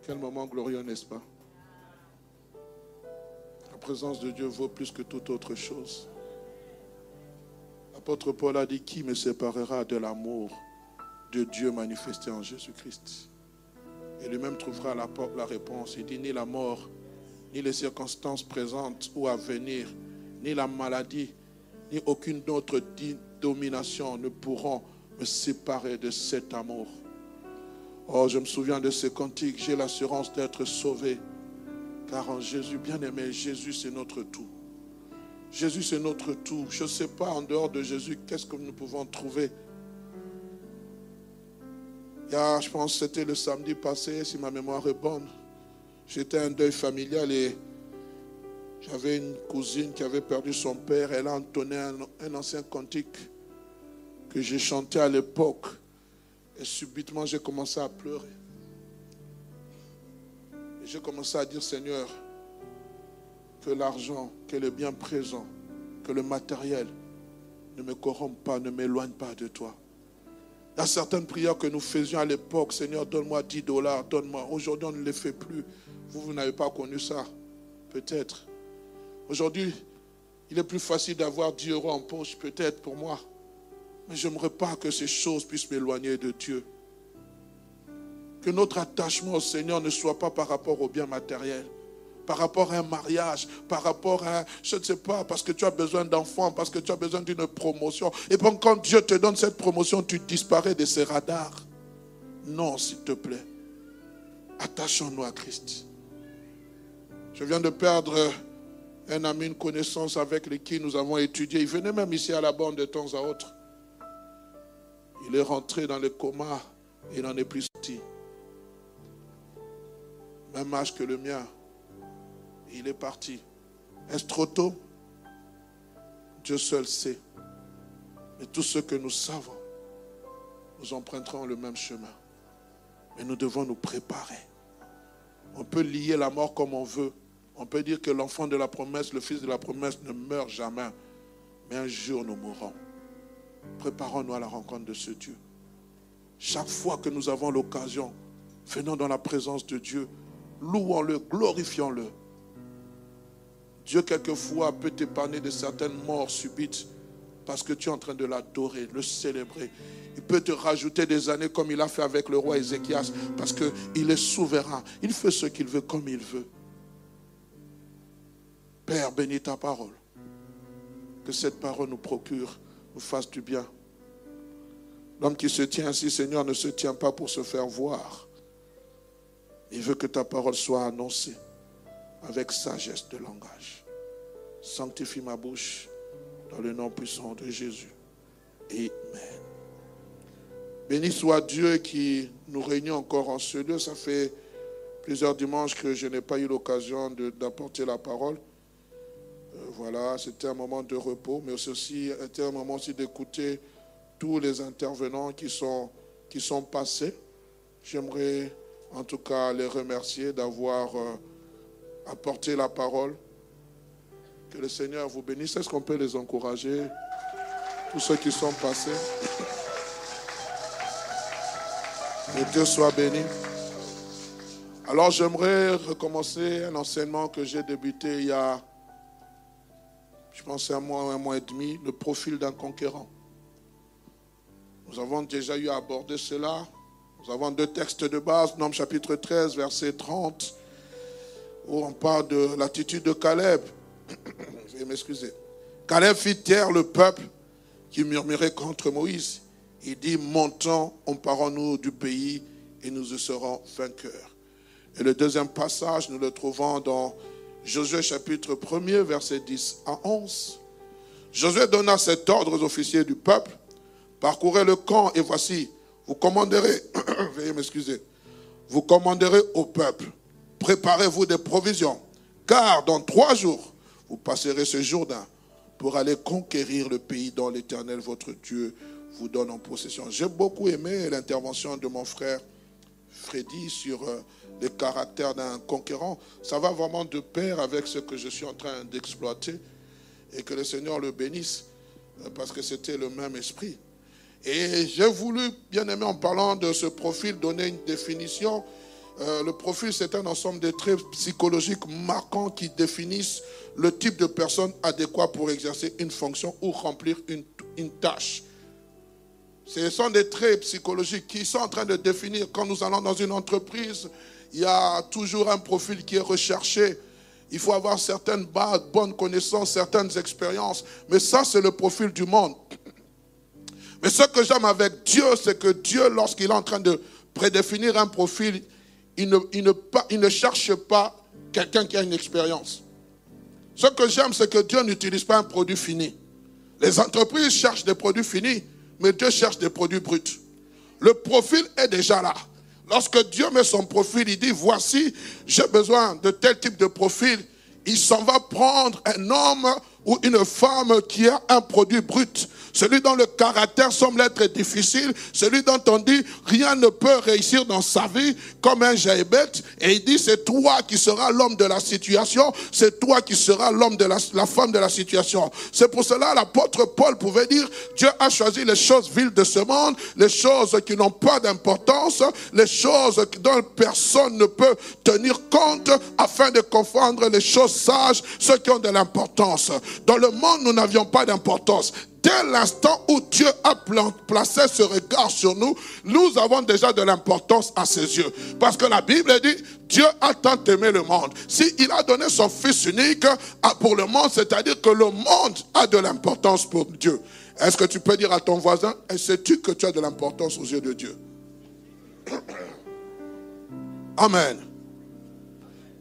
Quel moment glorieux, n'est-ce pas? La présence de Dieu vaut plus que toute autre chose. L'apôtre Paul a dit, qui me séparera de l'amour de Dieu manifesté en Jésus-Christ? Et lui-même trouvera la réponse. Il dit, ni la mort, ni les circonstances présentes ou à venir, ni la maladie, ni aucune autre domination ne pourront me séparer de cet amour. Oh, je me souviens de ces cantiques. J'ai l'assurance d'être sauvé. Car en Jésus, bien-aimé, Jésus c'est notre tout. Jésus c'est notre tout. Je ne sais pas en dehors de Jésus, qu'est-ce que nous pouvons trouver. Je pense que c'était le samedi passé, si ma mémoire est bonne. J'étais à un deuil familial et j'avais une cousine qui avait perdu son père. Elle a entonné un ancien cantique que j'ai chanté à l'époque. Et subitement, j'ai commencé à pleurer. Et j'ai commencé à dire, Seigneur, que l'argent, que le bien présent, que le matériel ne me corrompt pas, ne m'éloigne pas de toi. Il y a certaines prières que nous faisions à l'époque. Seigneur, donne-moi $10, donne-moi. Aujourd'hui, on ne les fait plus. Vous n'avez pas connu ça. Peut-être. Aujourd'hui, il est plus facile d'avoir 10 € en poche, peut-être pour moi. Mais je n'aimerais pas que ces choses puissent m'éloigner de Dieu. Que notre attachement au Seigneur ne soit pas par rapport au bien matériel, par rapport à un mariage, par rapport à, je ne sais pas, parce que tu as besoin d'enfants, parce que tu as besoin d'une promotion. Et puis quand Dieu te donne cette promotion, tu disparais de ses radars. Non, s'il te plaît. Attachons-nous à Christ. Je viens de perdre un ami, une connaissance avec qui nous avons étudié. Il venait même ici à la bande de temps à autre. Il est rentré dans le coma et il n'en est plus sorti. Même âge que le mien. Il est parti. Est-ce trop tôt? Dieu seul sait. Mais tous ceux que nous savons, nous emprunterons le même chemin. Mais nous devons nous préparer. On peut lier la mort comme on veut. On peut dire que l'enfant de la promesse, le fils de la promesse ne meurt jamais. Mais un jour nous mourrons. Préparons-nous à la rencontre de ce Dieu. Chaque fois que nous avons l'occasion, venons dans la présence de Dieu, louons-le, glorifions-le. Dieu, quelquefois, peut t'épargner de certaines morts subites parce que tu es en train de l'adorer, le célébrer. Il peut te rajouter des années comme il a fait avec le roi Ézéchias parce qu'il est souverain. Il fait ce qu'il veut comme il veut. Père, bénis ta parole. Que cette parole nous procure, nous fasse du bien. L'homme qui se tient ainsi, Seigneur, ne se tient pas pour se faire voir. Il veut que ta parole soit annoncée avec sagesse de langage. Sanctifie ma bouche dans le nom puissant de Jésus. Amen. Béni soit Dieu qui nous réunit encore en ce lieu. Ça fait plusieurs dimanches que je n'ai pas eu l'occasion d'apporter la parole. Voilà, c'était un moment de repos, mais aussi c'était un moment aussi d'écouter tous les intervenants qui sont passés. J'aimerais en tout cas les remercier d'avoir apporté la parole. Que le Seigneur vous bénisse. Est-ce qu'on peut les encourager, tous ceux qui sont passés? Que Dieu soit béni. Alors j'aimerais recommencer un enseignement que j'ai débuté il y a, je pense, un mois et demi, le profil d'un conquérant. Nous avons déjà eu à aborder cela. Nous avons 2 textes de base, Nombres chapitre 13, verset 30, où on parle de l'attitude de Caleb. Je vais m'excuser. Caleb fit taire le peuple qui murmuraient contre Moïse. Il dit, montons, emparons-nous du pays et nous y serons vainqueurs. Et le deuxième passage, nous le trouvons dans Josué chapitre 1er, versets 10 à 11. Josué donna cet ordre aux officiers du peuple. Parcourez le camp et voici, vous commanderez, veuillez m'excuser, vous commanderez au peuple, préparez-vous des provisions, car dans 3 jours, vous passerez ce Jourdain pour aller conquérir le pays dont l'Éternel, votre Dieu, vous donne en possession. J'ai beaucoup aimé l'intervention de mon frère Freddy sur le caractère d'un conquérant. Ça va vraiment de pair avec ce que je suis en train d'exploiter. Et que le Seigneur le bénisse, parce que c'était le même esprit. Et j'ai voulu, bien aimé, en parlant de ce profil, donner une définition. Le profil, c'est un ensemble de traits psychologiques marquants qui définissent le type de personne adéquat pour exercer une fonction ou remplir une tâche. Ce sont des traits psychologiques qui sont en train de définir. Quand nous allons dans une entreprise, il y a toujours un profil qui est recherché. Il faut avoir certaines bases, bonnes connaissances, certaines expériences. Mais ça, c'est le profil du monde. Mais ce que j'aime avec Dieu, c'est que Dieu, lorsqu'il est en train de prédéfinir un profil, il ne cherche pas quelqu'un qui a une expérience. Ce que j'aime, c'est que Dieu n'utilise pas un produit fini. Les entreprises cherchent des produits finis, mais Dieu cherche des produits bruts. Le profil est déjà là. Lorsque Dieu met son profil, il dit, voici, j'ai besoin de tel type de profil. Il s'en va prendre un homme ou une femme qui a un produit brut. Celui dont le caractère semble être difficile, celui dont on dit rien ne peut réussir dans sa vie comme un Jaébeth. Et il dit c'est toi qui seras l'homme de la situation, c'est toi qui seras l'homme de la femme de la situation. C'est pour cela l'apôtre Paul pouvait dire Dieu a choisi les choses viles de ce monde, les choses qui n'ont pas d'importance, les choses dont personne ne peut tenir compte afin de confondre les choses sages, ceux qui ont de l'importance. Dans le monde, nous n'avions pas d'importance. Dès l'instant où Dieu a placé ce regard sur nous, nous avons déjà de l'importance à ses yeux. Parce que la Bible dit, Dieu a tant aimé le monde. S'il a donné son Fils unique pour le monde, c'est-à-dire que le monde a de l'importance pour Dieu. Est-ce que tu peux dire à ton voisin, sais-tu que tu as de l'importance aux yeux de Dieu? Amen.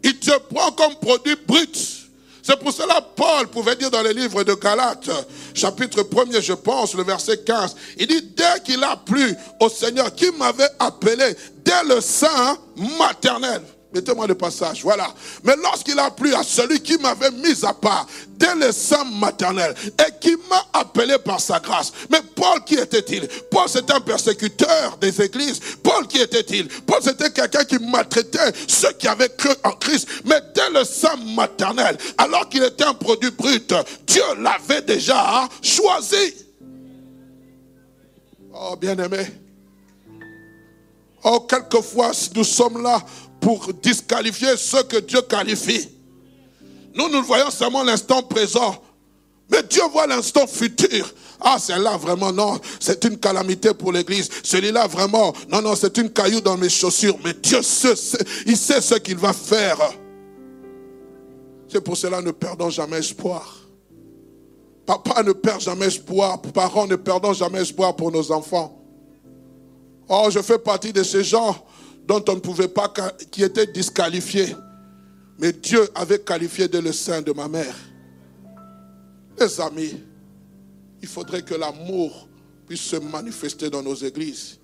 Il te prend comme produit brut. C'est pour cela Paul pouvait dire dans le livre de Galates, chapitre 1er, je pense, le verset 15, il dit, dès qu'il a plu au Seigneur qui m'avait appelé dès le sein maternel. Mettez-moi le passage, voilà. Mais lorsqu'il a plu à celui qui m'avait mis à part dès le sein maternel et qui m'a appelé par sa grâce. Mais Paul, qui était-il? Paul, c'était un persécuteur des églises. Paul, qui était-il? Paul, c'était quelqu'un qui maltraitait ceux qui avaient cru en Christ. Mais dès le sein maternel, alors qu'il était un produit brut, Dieu l'avait déjà choisi. Oh, bien-aimé. Oh, quelquefois, nous sommes là pour disqualifier ce que Dieu qualifie. Nous voyons seulement l'instant présent. Mais Dieu voit l'instant futur. Ah, celle-là, vraiment, non, c'est une calamité pour l'église. Celui-là, vraiment, non, c'est une caillou dans mes chaussures. Mais Dieu il sait ce qu'il va faire. C'est pour cela, ne perdons jamais espoir. Papa ne perd jamais espoir. Parents ne perdons jamais espoir pour nos enfants. Oh, je fais partie de ces gens dont on ne pouvait pas, qui étaient disqualifiés. Mais Dieu avait qualifié dès le sein de ma mère. Les amis, il faudrait que l'amour puisse se manifester dans nos églises.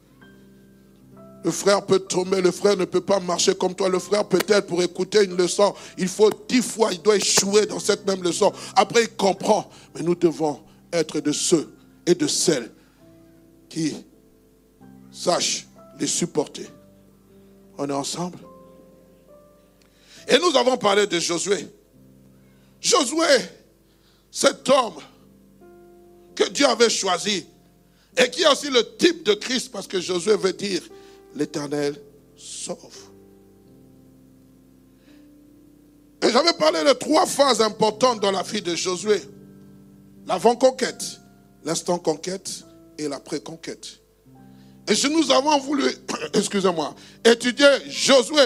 Le frère peut tomber, le frère ne peut pas marcher comme toi. Le frère peut-être pour écouter une leçon, il faut 10 fois, il doit échouer dans cette même leçon. Après il comprend. Mais nous devons être de ceux et de celles qui sachent les supporter. On est ensemble. Et nous avons parlé de Josué. Josué, cet homme que Dieu avait choisi et qui a aussi le type de Christ, parce que Josué veut dire l'Éternel sauve. Et j'avais parlé de 3 phases importantes dans la vie de Josué. L'avant-conquête, l'instant-conquête et l'après-conquête. Et nous avons voulu, étudier Josué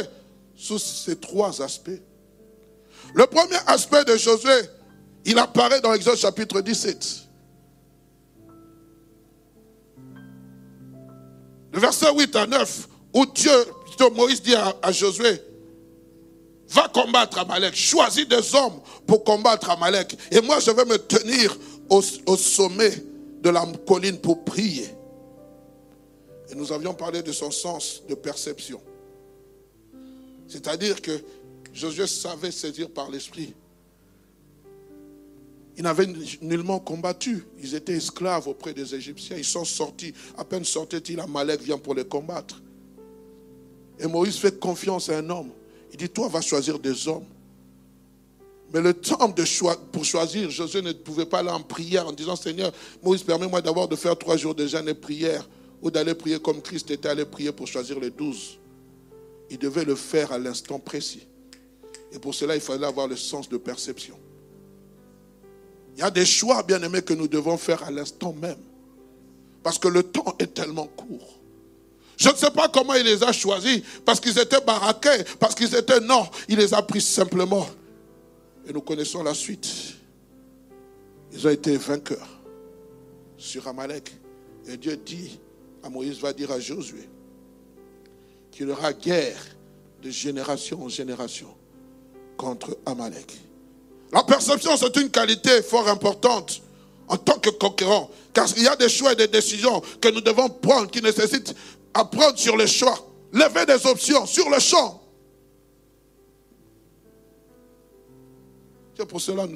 sous ces 3 aspects. Le premier aspect de Josué, il apparaît dans Exode chapitre 17. Le verset 8 à 9, où Moïse dit à Josué, va combattre Amalek, choisis des hommes pour combattre Amalek. Et moi, je vais me tenir au sommet de la colline pour prier. Et nous avions parlé de son sens de perception. C'est-à-dire que Josué savait saisir par l'esprit. Ils n'avaient nullement combattu. Ils étaient esclaves auprès des Égyptiens. Ils sont sortis. À peine sortaient-ils, Amalek vient pour les combattre. Et Moïse fait confiance à un homme. Il dit, toi, va choisir des hommes. Mais le temps pour choisir, Josué ne pouvait pas aller en prière en disant, Seigneur, Moïse, permets-moi d'abord de faire 3 jours de jeûne et prière, ou d'aller prier comme Christ était allé prier pour choisir les 12. Il devait le faire à l'instant précis. Et pour cela, il fallait avoir le sens de perception. Il y a des choix, bien aimés, que nous devons faire à l'instant même. Parce que le temps est tellement court. Je ne sais pas comment il les a choisis, parce qu'ils étaient baraqués, parce qu'ils étaient non, il les a pris simplement. Et nous connaissons la suite. Ils ont été vainqueurs sur Amalek. Et Dieu dit à Moïse, va dire à Josué, qu'il y aura guerre de génération en génération contre Amalek. La perception, c'est une qualité fort importante en tant que conquérant. Car il y a des choix et des décisions que nous devons prendre qui nécessitent à prendre sur le choix. Lever des options sur le champ. C'est pour cela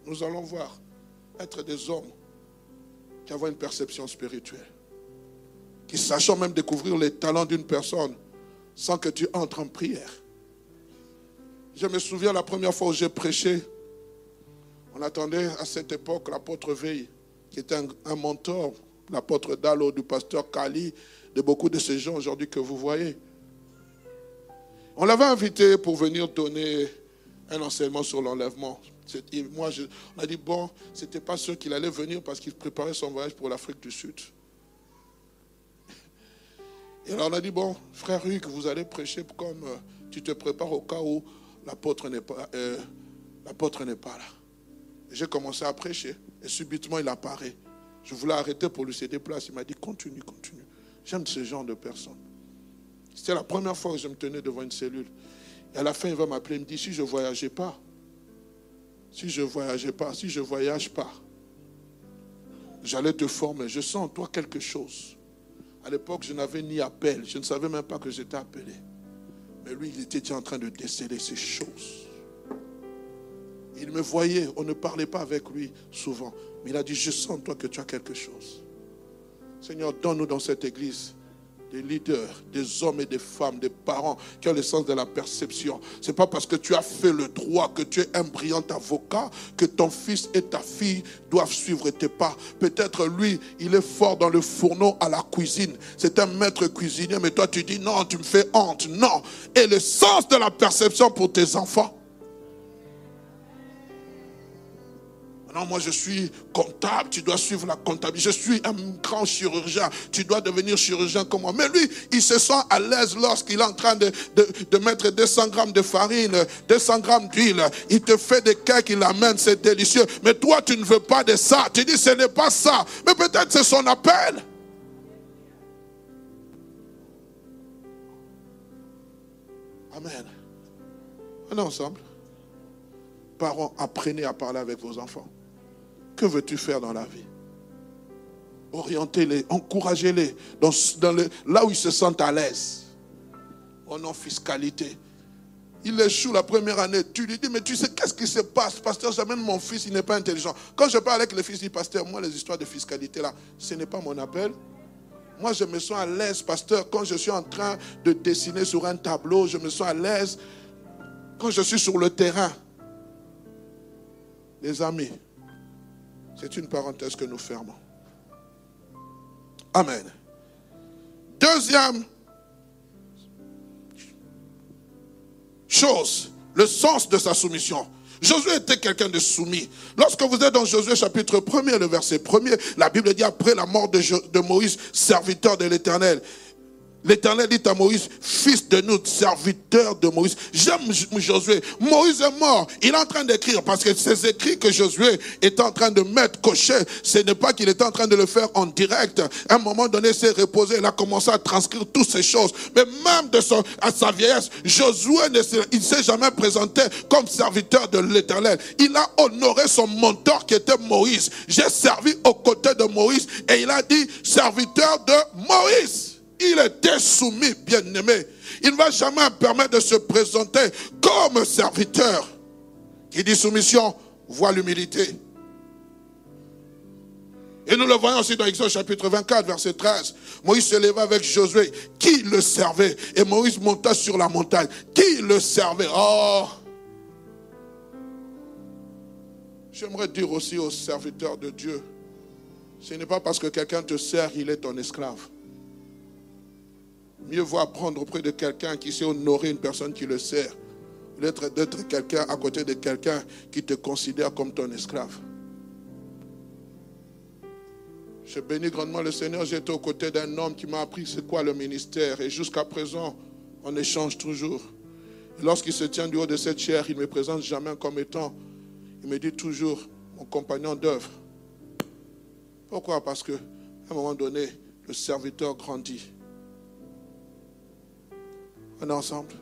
nous allons voir être des hommes qui avons une perception spirituelle. Qui sachant même découvrir les talents d'une personne sans que tu entres en prière. Je me souviens la première fois où j'ai prêché, on attendait à cette époque l'apôtre Veil, qui était un mentor, l'apôtre Dalo, du pasteur Kali, de beaucoup de ces gens aujourd'hui que vous voyez. On l'avait invité pour venir donner un enseignement sur l'enlèvement. On a dit, bon, ce n'était pas sûr qu'il allait venir parce qu'il préparait son voyage pour l'Afrique du Sud. Et alors on a dit, bon, frère Hugues, vous allez prêcher comme tu te prépares au cas où l'apôtre n'est pas là. J'ai commencé à prêcher et subitement il apparaît. Je voulais arrêter pour lui céder place. Il m'a dit, continue. J'aime ce genre de personnes. C'était la première fois que je me tenais devant une cellule. Et à la fin, il va m'appeler, il me dit, si je ne voyage pas, j'allais te former. Je sens en toi quelque chose. À l'époque, je n'avais ni appel. Je ne savais même pas que j'étais appelé. Mais lui, il était déjà en train de déceler ces choses. Il me voyait. On ne parlait pas avec lui souvent. Mais il a dit, je sens en toi que tu as quelque chose. Seigneur, donne-nous dans cette église des leaders, des hommes et des femmes, des parents qui ont le sens de la perception. Ce n'est pas parce que tu as fait le droit, que tu es un brillant avocat, que ton fils et ta fille doivent suivre tes pas. Peut-être lui, il est fort dans le fourneau à la cuisine. C'est un maître cuisinier, mais toi tu dis non, tu me fais honte. Non. Et le sens de la perception pour tes enfants. Non, moi je suis comptable, tu dois suivre la comptabilité. Je suis un grand chirurgien, tu dois devenir chirurgien comme moi. Mais lui, il se sent à l'aise lorsqu'il est en train de mettre 200 grammes de farine, 200 grammes d'huile. Il te fait des cakes, il amène, c'est délicieux. Mais toi, tu ne veux pas de ça. Tu dis, ce n'est pas ça. Mais peut-être c'est son appel. Amen. On est ensemble. Parents, apprenez à parler avec vos enfants. Que veux-tu faire dans la vie? Orientez-les, encouragez-les là où ils se sentent à l'aise. Oh non, fiscalité. Il échoue la première année. Tu lui dis, mais tu sais, qu'est-ce qui se passe? Pasteur, j'amène mon fils, il n'est pas intelligent. Quand je parle avec le fils du pasteur, moi, les histoires de fiscalité là, ce n'est pas mon appel. Moi, je me sens à l'aise, pasteur, quand je suis en train de dessiner sur un tableau, je me sens à l'aise quand je suis sur le terrain. Les amis, c'est une parenthèse que nous fermons. Amen. Deuxième chose, le sens de sa soumission. Josué était quelqu'un de soumis. Lorsque vous êtes dans Josué chapitre 1er, le verset 1er, la Bible dit après la mort de Moïse, serviteur de l'Éternel, L'Éternel dit à Moïse, fils de Nun, serviteur de Moïse. J'aime Josué. Moïse est mort. Il est en train d'écrire parce que ces écrits que Josué est en train de mettre, cocher, ce n'est pas qu'il est en train de le faire en direct. À un moment donné, il s'est reposé. Il a commencé à transcrire toutes ces choses. Mais même à sa vieillesse, Josué il ne s'est jamais présenté comme serviteur de l'Éternel. Il a honoré son mentor qui était Moïse. J'ai servi aux côtés de Moïse et il a dit serviteur de Moïse. Il était soumis, bien-aimé. Il ne va jamais permettre de se présenter comme serviteur. Qui dit soumission, voit l'humilité. Et nous le voyons aussi dans Exode chapitre 24, verset 13. Moïse se leva avec Josué, qui le servait. Et Moïse monta sur la montagne, qui le servait. Oh! J'aimerais dire aussi aux serviteurs de Dieu, ce n'est pas parce que quelqu'un te sert, il est ton esclave. Mieux vaut apprendre auprès de quelqu'un qui sait honorer une personne qui le sert, d'être quelqu'un à côté de quelqu'un qui te considère comme ton esclave. Je bénis grandement le Seigneur. J'étais aux côtés d'un homme qui m'a appris c'est quoi le ministère. Et jusqu'à présent, on échange toujours. Et lorsqu'il se tient du haut de cette chair, il ne me présente jamais comme étant, il me dit toujours, mon compagnon d'œuvre. Pourquoi? Parce qu'à un moment donné, le serviteur grandit. On est ensemble.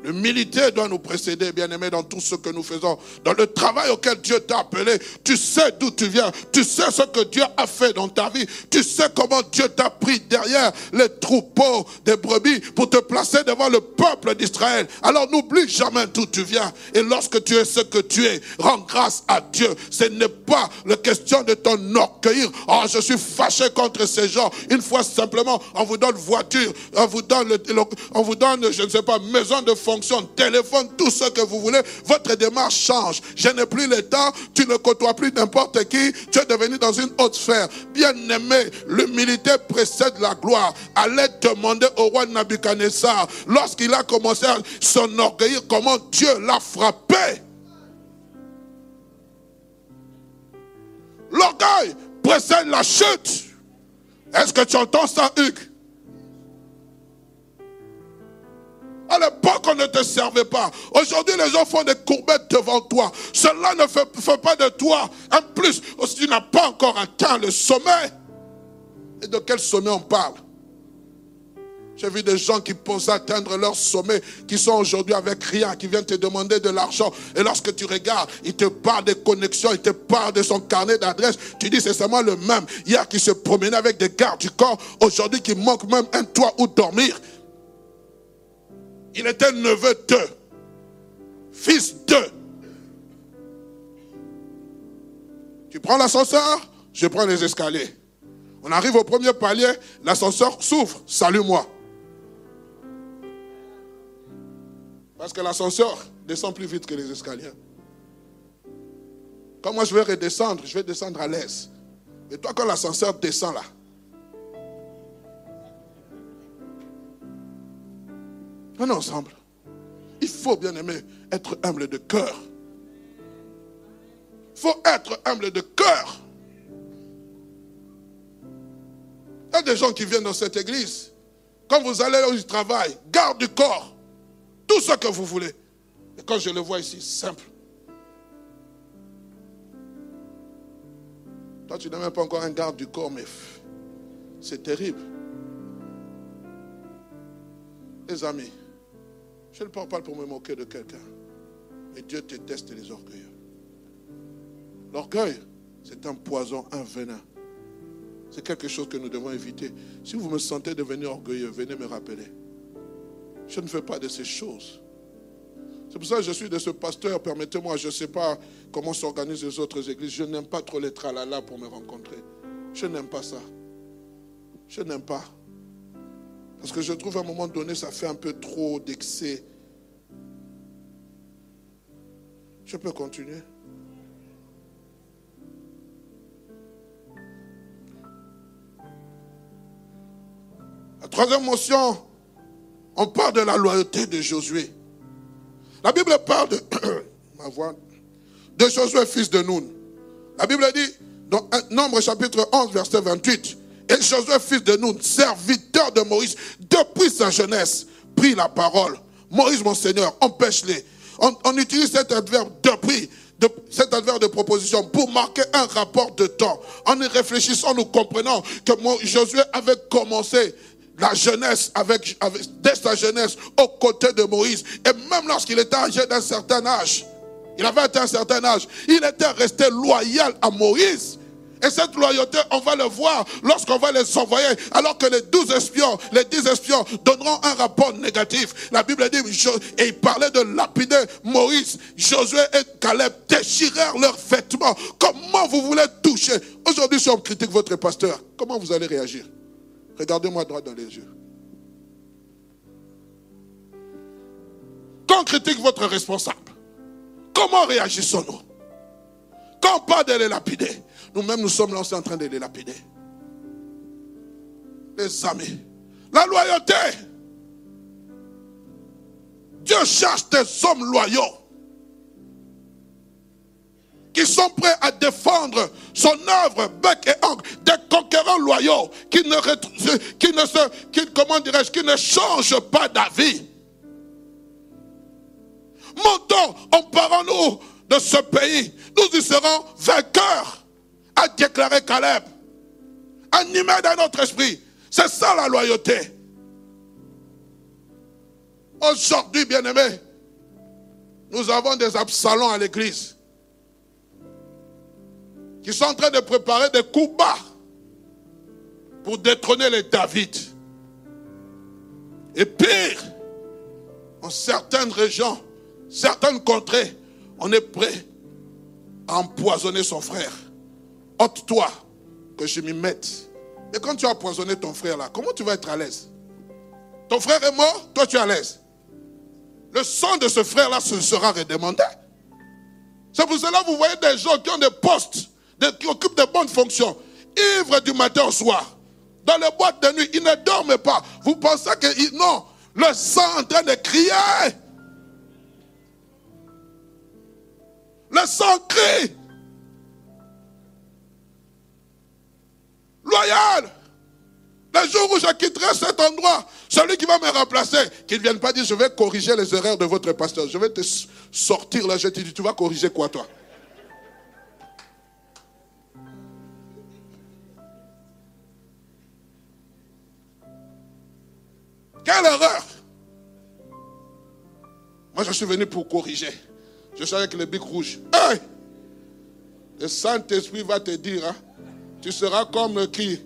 L'humilité doit nous précéder, bien-aimés, dans tout ce que nous faisons. Dans le travail auquel Dieu t'a appelé, tu sais d'où tu viens. Tu sais ce que Dieu a fait dans ta vie. Tu sais comment Dieu t'a pris derrière les troupeaux des brebis pour te placer devant le peuple d'Israël. Alors n'oublie jamais d'où tu viens. Et lorsque tu es ce que tu es, rends grâce à Dieu. Ce n'est pas la question de t'enorgueillir. Oh, je suis fâché contre ces gens. Une fois simplement, on vous donne voiture, on vous donne, je ne sais pas, maison de fonction, téléphone, tout ce que vous voulez, votre démarche change. Je n'ai plus le temps, tu ne côtoies plus n'importe qui, tu es devenu dans une haute sphère. Bien-aimé, l'humilité précède la gloire. Allez demander au roi Nabuchodonosor, lorsqu'il a commencé à s'enorgueillir, comment Dieu l'a frappé. L'orgueil précède la chute. Est-ce que tu entends ça, Hugues? À l'époque, on ne te servait pas. Aujourd'hui, les gens font des courbettes devant toi. Cela ne fait pas de toi un plus. Si tu n'as pas encore atteint le sommet. Et de quel sommet on parle? J'ai vu des gens qui pensent atteindre leur sommet, qui sont aujourd'hui avec rien, qui viennent te demander de l'argent. Et lorsque tu regardes, il te parle des connexions, il te parle de son carnet d'adresse. Tu dis, c'est seulement le même. Hier, qui se promenait avec des gardes du corps. Aujourd'hui, qui manque même un toit où dormir. Il était neveu d'eux, fils d'eux. Tu prends l'ascenseur, je prends les escaliers. On arrive au premier palier, l'ascenseur s'ouvre, salue-moi. Parce que l'ascenseur descend plus vite que les escaliers. Quand moi je vais redescendre, je vais descendre à l'aise. Mais toi, quand l'ascenseur descend là, on est ensemble. Il faut, bien aimé, être humble de cœur. Il faut être humble de cœur. Il y a des gens qui viennent dans cette église. Quand vous allez au travail, garde du corps. Tout ce que vous voulez. Et quand je le vois ici, simple. Toi, tu n'as même pas encore un garde du corps, mais c'est terrible. Les amis, je ne parle pas pour me moquer de quelqu'un, mais Dieu déteste les orgueilleux. L'orgueil, c'est un poison, un venin. C'est quelque chose que nous devons éviter. Si vous me sentez devenir orgueilleux, venez me rappeler. Je ne fais pas de ces choses. C'est pour ça que je suis de ce pasteur. Permettez-moi, je ne sais pas comment s'organisent les autres églises. Je n'aime pas trop les tralala pour me rencontrer. Je n'aime pas ça. Je n'aime pas. Parce que je trouve à un moment donné, ça fait un peu trop d'excès. Je peux continuer? La troisième mention, on parle de la loyauté de Josué. La Bible parle de Josué, fils de Nun. La Bible dit, dans Nombre chapitre 11, verset 28, Et Josué, fils de Nun, serviteur de Moïse, depuis sa jeunesse, prit la parole. Moïse, mon Seigneur, empêche-les. On utilise cet adverbe depuis, cet adverbe de proposition pour marquer un rapport de temps. En y réfléchissant, nous comprenons que Josué avait commencé la jeunesse, dès sa jeunesse, aux côtés de Moïse. Et même lorsqu'il était âgé d'un certain âge, il avait atteint un certain âge, il était resté loyal à Moïse. Et cette loyauté, on va le voir lorsqu'on va les envoyer. Alors que les 10 espions donneront un rapport négatif. La Bible dit, et il parlait de lapider Moïse. Josué et Caleb déchirèrent leurs vêtements. Comment vous voulez toucher? Aujourd'hui, si on critique votre pasteur, comment vous allez réagir? Regardez-moi droit dans les yeux. Quand on critique votre responsable, comment réagissons-nous? Quand on parle de les lapider, nous-mêmes nous sommes là en train de les lapider. Les amis, la loyauté. Dieu cherche des hommes loyaux qui sont prêts à défendre son œuvre, bec et ongle, des conquérants loyaux qui ne changent pas d'avis. Montons, emparons-nous de ce pays, nous y serons vainqueurs, a déclaré Caleb, animé dans notre esprit. C'est ça la loyauté. Aujourd'hui, bien-aimés, nous avons des Absalons à l'église qui sont en train de préparer des coups bas pour détrôner les David. Et pire, en certaines régions, certaines contrées, on est prêt à empoisonner son frère. Ôte-toi que je m'y mette. Et quand tu as empoisonné ton frère là, comment tu vas être à l'aise? Ton frère est mort, toi tu es à l'aise. Le sang de ce frère là sera redemandé. C'est pour cela que vous voyez des gens qui ont des postes, qui occupent de bonnes fonctions, ivres du matin au soir. Dans les boîtes de nuit, ils ne dorment pas. Vous pensez que non, le sang est en train de crier. Le sang crie. Loyal. Le jour où je quitterai cet endroit, celui qui va me remplacer, qu'il ne vienne pas dire je vais corriger les erreurs de votre pasteur. Je vais te sortir là, je te dis tu vas corriger quoi toi? Quelle erreur! Moi je suis venu pour corriger. Je suis avec le bic rouge. Hey! Le Saint-Esprit va te dire, hein, tu seras comme qui?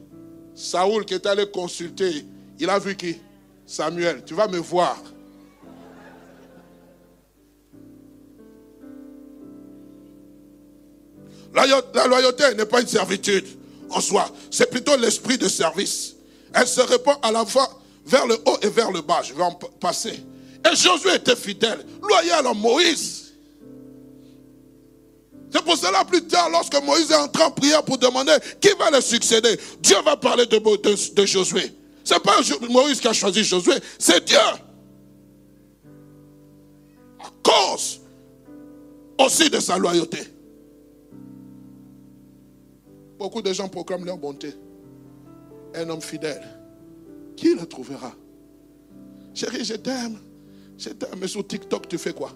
Saoul qui est allé consulter. Il a vu qui? Samuel. Tu vas me voir. La loyauté n'est pas une servitude en soi. C'est plutôt l'esprit de service. Elle se répand à la fois vers le haut et vers le bas. Je vais en passer. Et Josué était fidèle, loyal à Moïse. C'est pour cela plus tard, lorsque Moïse est entré en prière pour demander qui va le succéder, Dieu va parler de Josué. Ce n'est pas Moïse qui a choisi Josué, c'est Dieu. À cause aussi de sa loyauté. Beaucoup de gens proclament leur bonté. Un homme fidèle, qui le trouvera? Chérie, je t'aime. Je t'aime. Mais sur TikTok, tu fais quoi?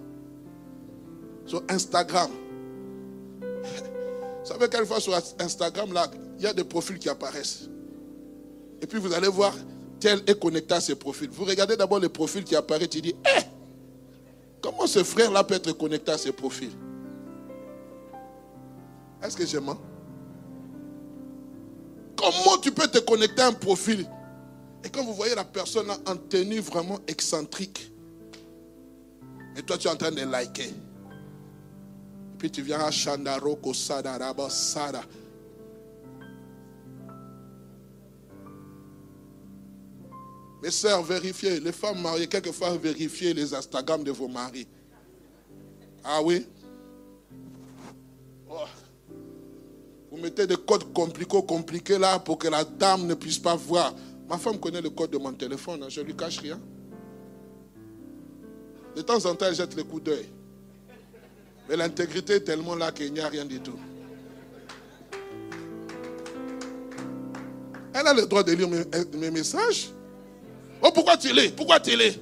Sur Instagram. Vous savez, quelquefois sur Instagram, là, il y a des profils qui apparaissent. Et puis vous allez voir, tel est connecté à ces profils. Vous regardez d'abord les profils qui apparaissent, tu dis, comment ce frère-là peut être connecté à ces profils? Est-ce que je mens? Comment tu peux te connecter à un profil? Et quand vous voyez la personne là, en tenue vraiment excentrique, et toi tu es en train de liker. Et puis tu viens à Shandaroko Sadaraba Sada. Mes sœurs, vérifiez. Les femmes mariées, quelquefois, vérifiez les Instagram de vos maris. Ah oui? Oh. Vous mettez des codes compliqués là pour que la dame ne puisse pas voir. Ma femme connaît le code de mon téléphone, hein, je ne lui cache rien. De temps en temps, elle jette le coup d'œil. Mais l'intégrité est tellement là qu'il n'y a rien du tout. Elle a le droit de lire mes messages. Oh, pourquoi tu lis? Pourquoi tu lis?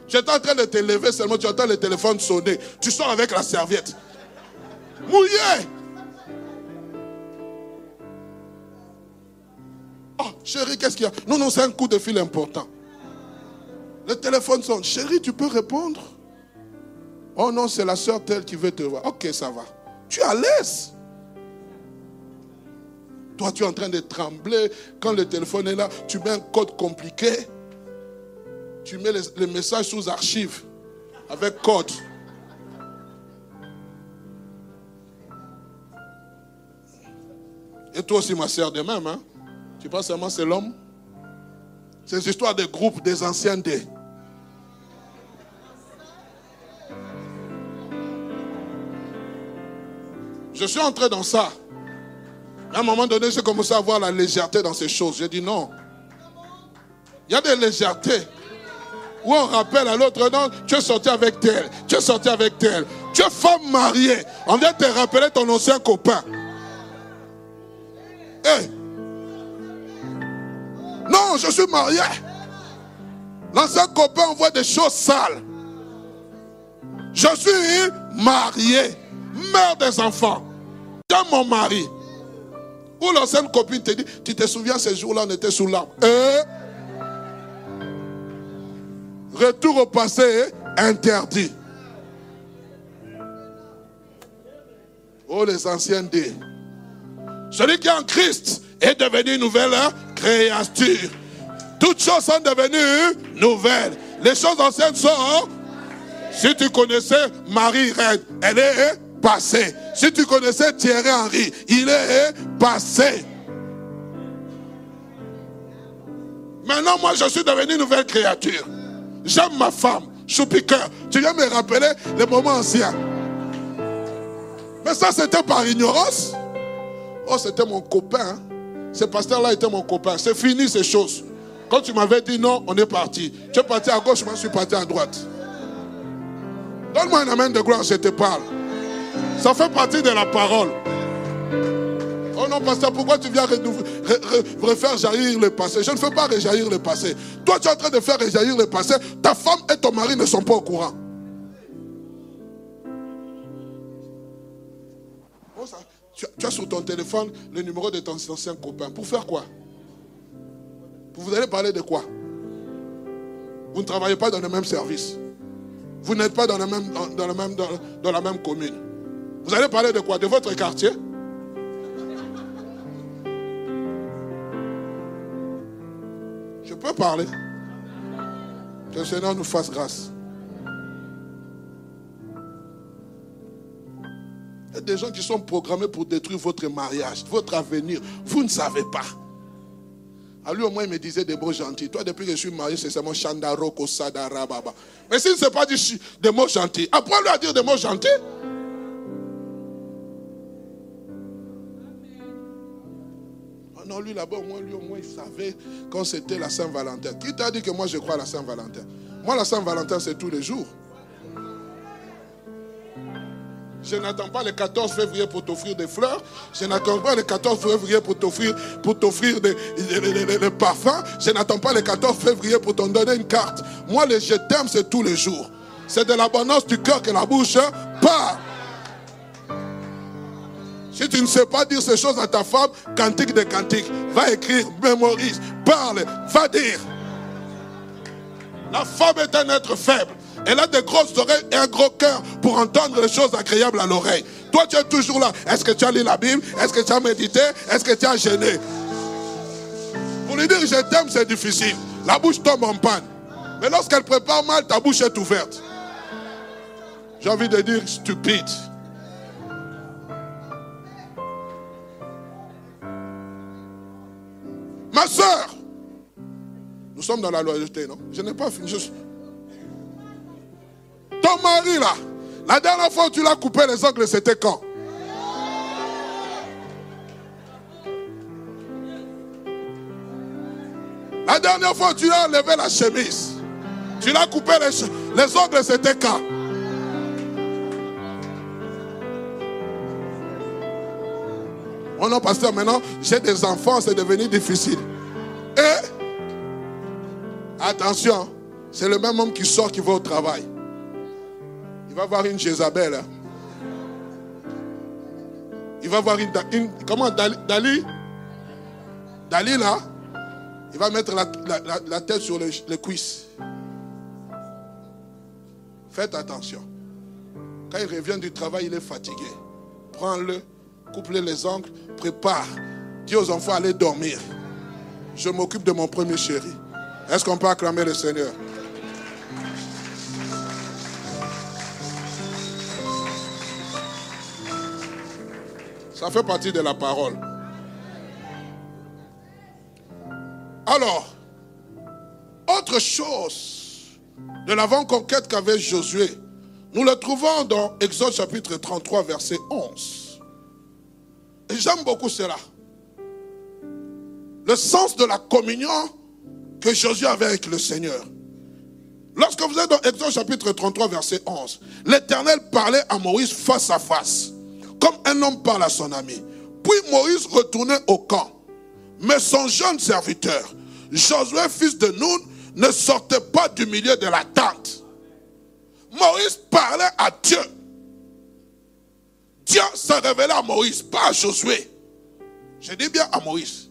J'étais en train de te lever seulement, tu entends le téléphone sonner. Tu sors avec la serviette. Mouillé. Oh, chérie, qu'est-ce qu'il y a? Non, non, c'est un coup de fil important. Le téléphone sonne. Chérie, tu peux répondre? Oh non, c'est la soeur telle qui veut te voir. Ok, ça va. Tu es à l'aise. Toi, tu es en train de trembler. Quand le téléphone est là, tu mets un code compliqué. Tu mets les messages sous archives. Avec code. Et toi aussi, ma soeur, de même. Hein? Tu penses seulement c'est l'homme? C'est une histoire de groupe des anciens dés. Je suis entré dans ça. À un moment donné, j'ai commencé à voir la légèreté dans ces choses. J'ai dit non. Il y a des légèretés. Où on rappelle à l'autre, non, tu es sorti avec tel, tu es sorti avec tel. Tu es femme mariée. On vient te rappeler ton ancien copain. Hey. Non, je suis marié. L'ancien copain envoie des choses sales. Je suis marié, mère des enfants. J'aime mon mari. Ou l'ancienne copine te dit, tu te souviens ces jours-là, on était sous l'arbre. Retour au passé interdit. Oh, les anciens dés. Celui qui est en Christ est devenu une nouvelle créature. Toutes choses sont devenues nouvelles. Les choses anciennes sont. Si tu connaissais Marie Reine, elle est passée. Si tu connaissais Thierry Henry, il est passé. Maintenant, moi, je suis devenu une nouvelle créature. J'aime ma femme, choupi-cœur. Tu viens me rappeler les moments anciens. Mais ça, c'était par ignorance. Oh, c'était mon copain. Hein? Ce pasteur-là était mon copain. C'est fini ces choses. Quand tu m'avais dit non, on est parti. Tu es parti à gauche, moi je suis parti à droite. Donne-moi un amen de gloire, je te parle. Ça fait partie de la parole. Oh non, pasteur, pourquoi tu viens refaire jaillir le passé? Je ne fais pas rejaillir le passé. Toi, tu es en train de faire rejaillir le passé. Ta femme et ton mari ne sont pas au courant. Oh, ça, tu as sur ton téléphone le numéro de ton ancien copain. Pour faire quoi? Vous allez parler de quoi? Vous ne travaillez pas dans le même service. Vous n'êtes pas dans la même commune. Vous allez parler de quoi? De votre quartier? Je peux parler. Que le Seigneur nous fasse grâce. Il y a des gens qui sont programmés pour détruire votre mariage, votre avenir. Vous ne savez pas. À lui, au moins, il me disait des mots gentils. Toi, depuis que je suis marié, c'est seulement Chandaro, Kosadara, Baba. Mais s'il ne s'est pas dit des mots gentils, apprends-lui à dire des mots gentils. Oh non, lui là-bas, au moins, il savait quand c'était la Saint-Valentin. Qui t'a dit que moi, je crois à la Saint-Valentin? Moi, la Saint-Valentin, c'est tous les jours. Je n'attends pas le 14 février pour t'offrir des fleurs. Je n'attends pas le 14 février pour t'offrir des parfums. Je n'attends pas le 14 février pour t'en donner une carte. Moi, le je t'aime, c'est tous les jours. C'est de l'abondance du cœur que la bouche parle. Si tu ne sais pas dire ces choses à ta femme, cantique de cantique, va écrire, mémorise, parle, va dire. La femme est un être faible. Elle a des grosses oreilles et un gros cœur pour entendre les choses agréables à l'oreille. Toi, tu es toujours là. Est-ce que tu as lu la Bible? Est-ce que tu as médité? Est-ce que tu as gêné? Pour lui dire je t'aime, c'est difficile. La bouche tombe en panne. Mais lorsqu'elle prépare mal, ta bouche est ouverte. J'ai envie de dire stupide. Ma soeur, nous sommes dans la loyauté, non? Je n'ai pas fini. Ton mari là, la dernière fois où tu l'as coupé les ongles, c'était quand? La dernière fois où tu as enlevé la chemise, tu l'as coupé les ongles, c'était quand? Oh non, pasteur, maintenant j'ai des enfants, c'est devenu difficile. Et, attention, c'est le même homme qui sort, qui va au travail. Il va voir une Jézabel. Hein. Il va voir comment Dali là, il va mettre la tête sur les cuisses. Faites attention. Quand il revient du travail, il est fatigué. Prends-le, coupe-le les ongles, prépare. Dis aux enfants, allez dormir. Je m'occupe de mon premier chéri. Est-ce qu'on peut acclamer le Seigneur? Ça fait partie de la parole. Alors, autre chose de l'avant-conquête qu'avait Josué, nous le trouvons dans Exode chapitre 33, verset 11. Et j'aime beaucoup cela. Le sens de la communion que Josué avait avec le Seigneur. Lorsque vous êtes dans Exode chapitre 33, verset 11, l'Éternel parlait à Moïse face à face, comme un homme parle à son ami. Puis Moïse retournait au camp. Mais son jeune serviteur, Josué, fils de Nun, ne sortait pas du milieu de la tente. Moïse parlait à Dieu. Dieu se révélait à Moïse, pas à Josué. Je dis bien à Moïse.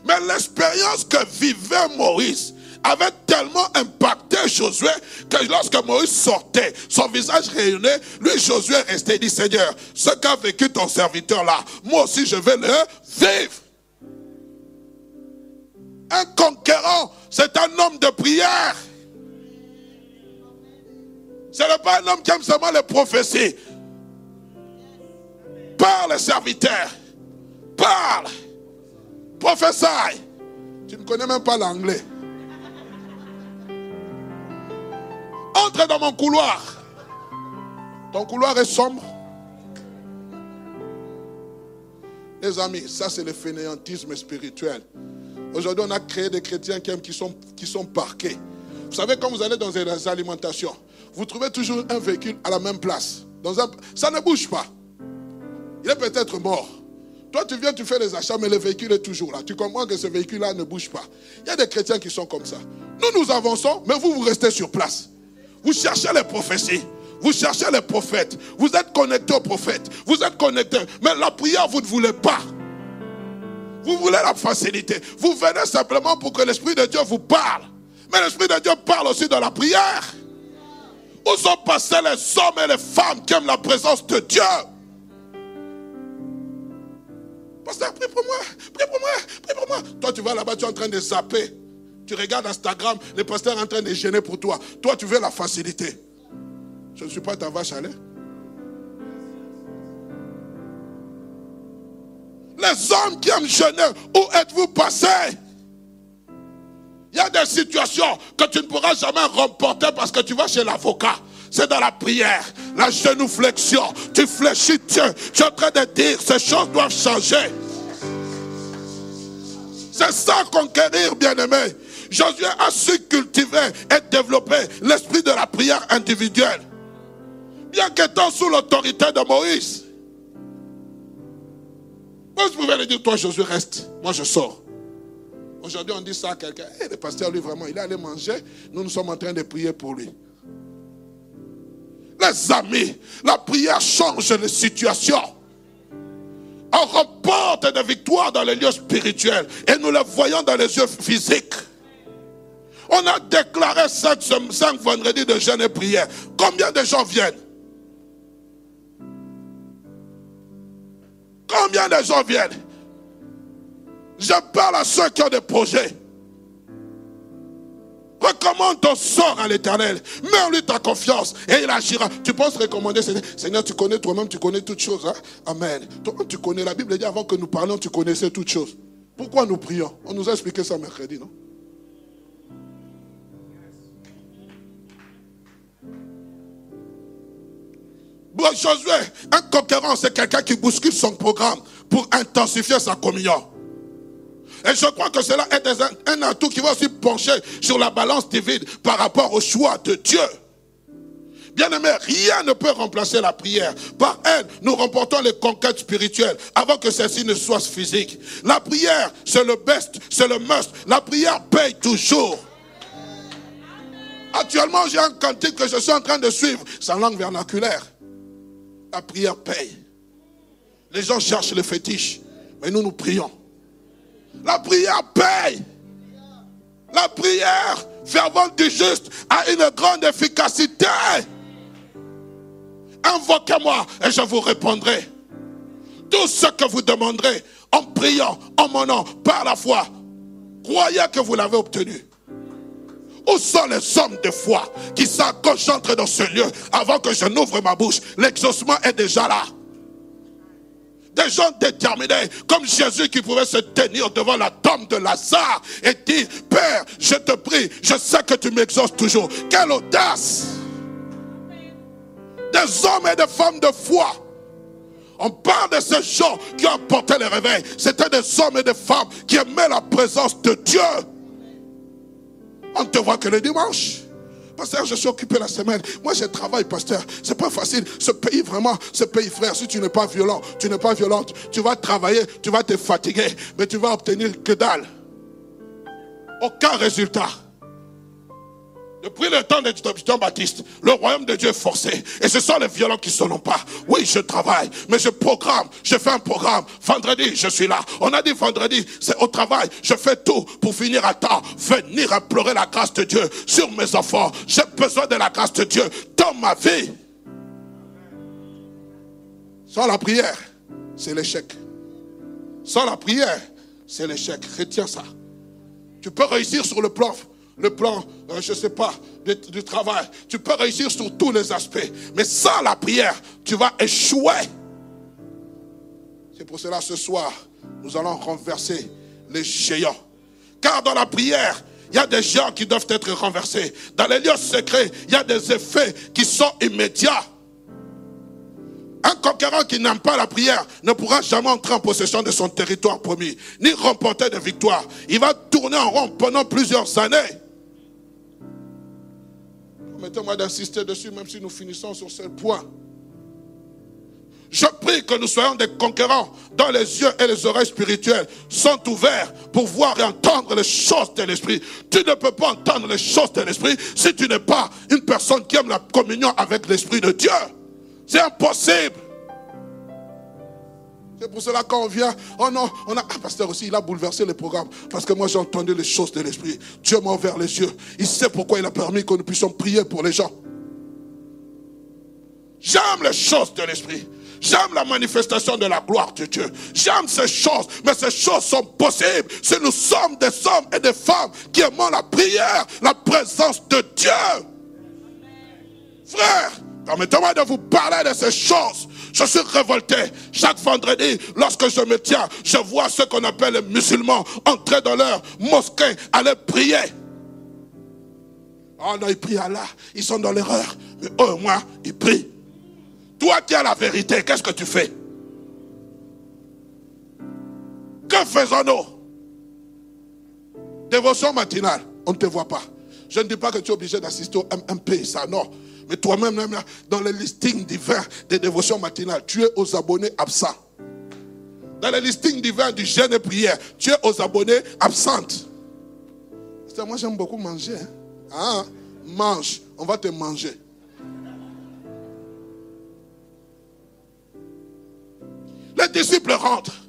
Mais l'expérience que vivait Moïse avait tellement impacté Josué que lorsque Moïse sortait, son visage rayonnait, lui Josué restait et dit, Seigneur, ce qu'a vécu ton serviteur là, moi aussi je vais le vivre. Un conquérant, c'est un homme de prière. Ce n'est pas un homme qui aime seulement les prophéties. Parle, serviteur. Parle. Prophétie. Tu ne connais même pas l'anglais. Entre dans mon couloir. Ton couloir est sombre. Les amis, ça c'est le fainéantisme spirituel. Aujourd'hui, on a créé des chrétiens qui sont parqués. Vous savez, quand vous allez dans les alimentations, vous trouvez toujours un véhicule à la même place. Ça ne bouge pas. Il est peut-être mort. Toi, tu viens, tu fais les achats, mais le véhicule est toujours là. Tu comprends que ce véhicule-là ne bouge pas. Il y a des chrétiens qui sont comme ça. Nous avançons, mais vous restez sur place. Vous cherchez les prophéties. Vous cherchez les prophètes. Vous êtes connectés aux prophètes. Vous êtes connectés. Mais la prière, vous ne voulez pas. Vous voulez la facilité. Vous venez simplement pour que l'Esprit de Dieu vous parle. Mais l'Esprit de Dieu parle aussi dans la prière. Où sont passés les hommes et les femmes qui aiment la présence de Dieu? Pasteur, prie pour moi, prie pour moi, prie pour moi. Toi, tu vas là-bas, tu es en train de zapper. Tu regardes Instagram, le pasteur est en train de gêner pour toi. Toi, tu veux la facilité. Je ne suis pas ta vache à lait. Les hommes qui aiment jeûner, où êtes-vous passés? Il y a des situations que tu ne pourras jamais remporter parce que tu vas chez l'avocat. C'est dans la prière, la genuflexion. Tu fléchis Dieu. Tu es en train de dire, ces choses doivent changer. C'est ça conquérir, bien-aimé. Josué a su cultiver et développer l'esprit de la prière individuelle. Bien qu'étant sous l'autorité de Moïse. Vous pouvez lui dire, toi Josué, reste. Moi je sors. Aujourd'hui on dit ça à quelqu'un. Hey, le pasteur lui vraiment, il est allé manger. Nous sommes en train de prier pour lui. Les amis, la prière change les situations. On remporte des victoires dans les lieux spirituels. Et nous les voyons dans les yeux physiques. On a déclaré 5 vendredis de jeûne et prière. Combien de gens viennent? Combien de gens viennent? Je parle à ceux qui ont des projets. Recommande ton sort à l'Éternel. Mets en lui ta confiance et il agira. Tu penses recommander, Seigneur, tu connais toi-même, tu connais toutes choses. Hein? Amen. Toi-même, tu connais. La Bible dit avant que nous parlions, tu connaissais toutes choses. Pourquoi nous prions? On nous a expliqué ça mercredi, non? Bon, Josué, un conquérant, c'est quelqu'un qui bouscule son programme pour intensifier sa communion. Et je crois que cela est un atout qui va aussi pencher sur la balance divine par rapport au choix de Dieu. Bien-aimés, rien ne peut remplacer la prière. Par elle, nous remportons les conquêtes spirituelles avant que celles-ci ne soient physiques. La prière, c'est le best, c'est le must. La prière paye toujours. Actuellement, j'ai un cantique que je suis en train de suivre. C'est en langue vernaculaire. La prière paye. Les gens cherchent le fétiche, mais nous prions. La prière paye. La prière fervente du juste a une grande efficacité. Invoquez-moi et je vous répondrai. Tout ce que vous demanderez en priant, en mon nom, par la foi, croyez que vous l'avez obtenu. Où sont les hommes de foi qui savent quand j'entre dans ce lieu, avant que je n'ouvre ma bouche, l'exaucement est déjà là. Des gens déterminés, comme Jésus qui pouvait se tenir devant la tombe de Lazare et dire, Père, je te prie, je sais que tu m'exauces toujours. Quelle audace! Des hommes et des femmes de foi. On parle de ces gens qui ont apporté le réveil. C'était des hommes et des femmes qui aimaient la présence de Dieu. On ne te voit que le dimanche. Pasteur, je suis occupé la semaine. Moi, je travaille, pasteur. C'est pas facile. Ce pays, vraiment, ce pays, frère, si tu n'es pas violent, tu n'es pas violente, tu vas travailler, tu vas te fatiguer, mais tu vas obtenir que dalle. Aucun résultat. Depuis le temps de Jean-Baptiste, le royaume de Dieu est forcé. Et ce sont les violents qui ne sont pas. Oui, je travaille, mais je programme. Je fais un programme. Vendredi, je suis là. On a dit vendredi, c'est au travail. Je fais tout pour finir à temps. Venir implorer la grâce de Dieu sur mes enfants. J'ai besoin de la grâce de Dieu dans ma vie. Sans la prière, c'est l'échec. Sans la prière, c'est l'échec. Retiens ça. Tu peux réussir sur le plan, je ne sais pas, du travail. Tu peux réussir sur tous les aspects. Mais sans la prière, tu vas échouer. C'est pour cela, ce soir, nous allons renverser les géants. Car dans la prière, il y a des géants qui doivent être renversés. Dans les lieux secrets, il y a des effets qui sont immédiats. Un conquérant qui n'aime pas la prière ne pourra jamais entrer en possession de son territoire promis, ni remporter de victoire. Il va tourner en rond pendant plusieurs années. Permettez-moi d'insister dessus, même si nous finissons sur ce point. Je prie que nous soyons des conquérants dont les yeux et les oreilles spirituelles sont ouverts pour voir et entendre les choses de l'esprit. Tu ne peux pas entendre les choses de l'esprit si tu n'es pas une personne qui aime la communion avec l'esprit de Dieu. C'est impossible. C'est pour cela quand on vient, oh non, pasteur aussi, il a bouleversé le programme. Parce que moi j'ai entendu les choses de l'esprit. Dieu m'a ouvert les yeux. Il sait pourquoi il a permis que nous puissions prier pour les gens. J'aime les choses de l'esprit. J'aime la manifestation de la gloire de Dieu. J'aime ces choses, mais ces choses sont possibles si nous sommes des hommes et des femmes qui aimons la prière, la présence de Dieu. Frère, permettez-moi de vous parler de ces choses. Je suis révolté. Chaque vendredi, lorsque je me tiens, je vois ceux qu'on appelle les musulmans entrer dans leur mosquée, aller prier. Oh non, ils prient Allah. Ils sont dans l'erreur. Mais eux, au moins, ils prient. Toi qui as la vérité, qu'est-ce que tu fais? Que faisons-nous? Dévotion matinale, on ne te voit pas. Je ne dis pas que tu es obligé d'assister au MP, ça non. Mais toi-même, dans le listing divin des dévotions matinales, tu es aux abonnés absents. Dans le listing divin du jeûne et prière, tu es aux abonnés absentes. Moi, j'aime beaucoup manger. Hein? Mange, on va te manger. Les disciples rentrent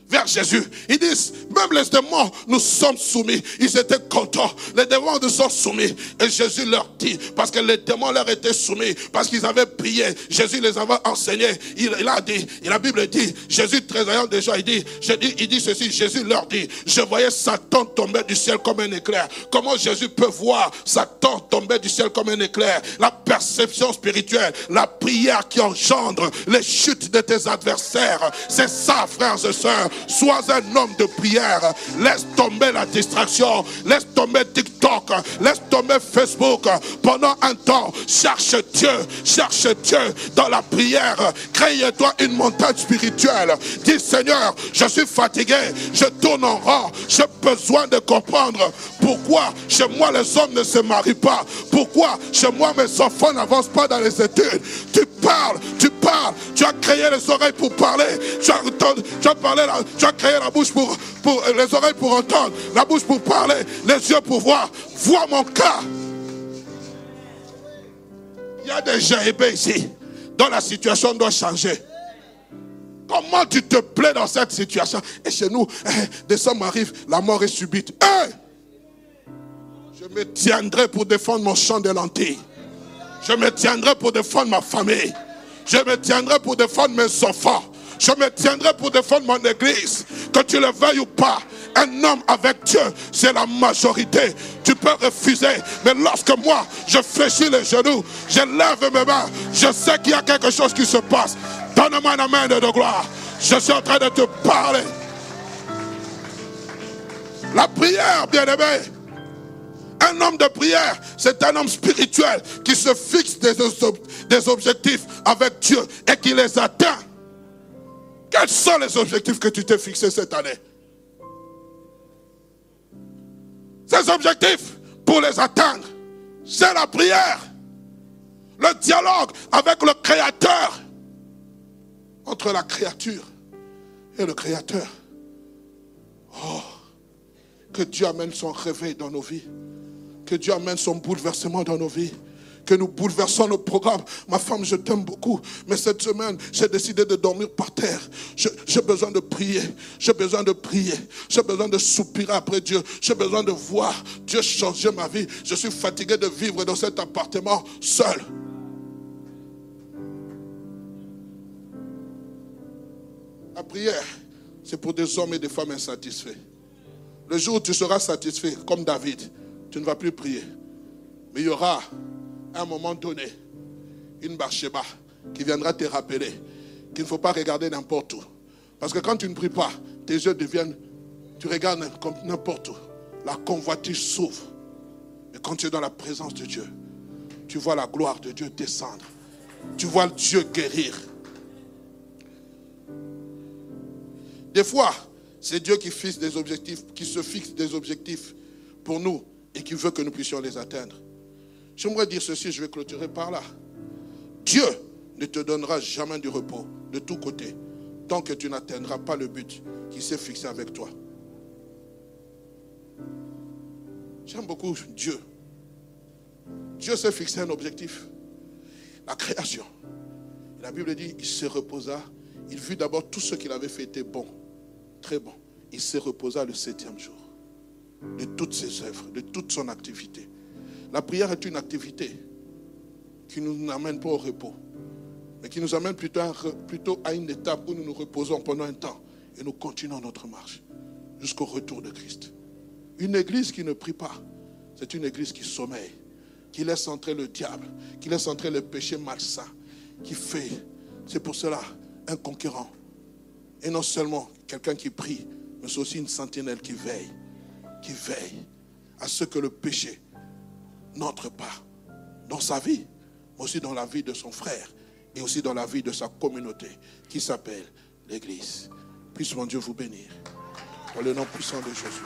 vers Jésus. Ils disent, même les démons nous sommes soumis. Ils étaient contents. Les démons nous sont soumis. Et Jésus leur dit, parce que les démons leur étaient soumis, parce qu'ils avaient prié. Jésus les avait enseignés. Il a dit, et la Bible dit, Jésus tressaillant déjà, il dit ceci, Jésus leur dit, je voyais Satan tomber du ciel comme un éclair. Comment Jésus peut voir Satan tomber du ciel comme un éclair? La perception spirituelle, la prière qui engendre les chutes de tes adversaires. C'est ça, frères et sœurs. Sois Sois un homme de prière. Laisse tomber la distraction. Laisse tomber TikTok. Laisse tomber Facebook. Pendant un temps, cherche Dieu dans la prière. Crée-toi une montagne spirituelle. Dis Seigneur, je suis fatigué, je tourne en rond. J'ai besoin de comprendre pourquoi chez moi les hommes ne se marient pas. Pourquoi chez moi mes enfants n'avancent pas dans les études. Tu parles. Tu as créé les oreilles pour parler. Tu as créé la bouche pour les oreilles pour entendre, la bouche pour parler, les yeux pour voir. Vois mon cas. Il y a des gens ici dont la situation doit changer. Comment tu te plais dans cette situation? Et chez nous, des sommes arrivent, la mort est subite. Je me tiendrai pour défendre mon champ de lentilles. Je me tiendrai pour défendre ma famille. Je me tiendrai pour défendre mes enfants. Je me tiendrai pour défendre mon église. Que tu le veuilles ou pas, un homme avec Dieu, c'est la majorité. Tu peux refuser, mais lorsque moi, je fléchis les genoux, je lève mes mains, je sais qu'il y a quelque chose qui se passe. Donne-moi une main de gloire. Je suis en train de te parler. La prière, bien-aimé. Un homme de prière, c'est un homme spirituel qui se fixe des objectifs avec Dieu et qui les atteint. Quels sont les objectifs que tu t'es fixés cette année? Ces objectifs, pour les atteindre, c'est la prière. Le dialogue avec le Créateur. Entre la créature et le Créateur. Oh, que Dieu amène son réveil dans nos vies. Que Dieu amène son bouleversement dans nos vies. Que nous bouleversons nos programmes. Ma femme, je t'aime beaucoup. Mais cette semaine, j'ai décidé de dormir par terre. J'ai besoin de prier. J'ai besoin de prier. J'ai besoin de soupirer après Dieu. J'ai besoin de voir Dieu changer ma vie. Je suis fatigué de vivre dans cet appartement seul. La prière, c'est pour des hommes et des femmes insatisfaits. Le jour où tu seras satisfait, comme David, tu ne vas plus prier. Mais il y aura, à un moment donné, une Bathsheba qui viendra te rappeler qu'il ne faut pas regarder n'importe où. Parce que quand tu ne pries pas, tes yeux deviennent, tu regardes comme n'importe où. La convoitise s'ouvre. Mais quand tu es dans la présence de Dieu, tu vois la gloire de Dieu descendre. Tu vois Dieu guérir. Des fois, c'est Dieu qui fixe des objectifs, qui se fixe des objectifs pour nous et qui veut que nous puissions les atteindre. J'aimerais dire ceci, je vais clôturer par là. Dieu ne te donnera jamais du repos de tous côtés tant que tu n'atteindras pas le but qui s'est fixé avec toi. J'aime beaucoup Dieu. Dieu s'est fixé un objectif. La création. La Bible dit, il se reposa. Il vit d'abord tout ce qu'il avait fait était bon. Très bon. Il se reposa le 7e jour. De toutes ses œuvres, de toute son activité. La prière est une activité qui ne nous amène pas au repos, mais qui nous amène plutôt à une étape où nous nous reposons pendant un temps et nous continuons notre marche jusqu'au retour de Christ. Une église qui ne prie pas, c'est une église qui sommeille, qui laisse entrer le diable, qui laisse entrer le péché malsain, qui fait, c'est pour cela, un conquérant. Et non seulement quelqu'un qui prie, mais c'est aussi une sentinelle qui veille à ce que le péché n'entre pas dans sa vie, mais aussi dans la vie de son frère et aussi dans la vie de sa communauté qui s'appelle l'Église. Puisse mon Dieu vous bénir. Dans le nom puissant de Jésus.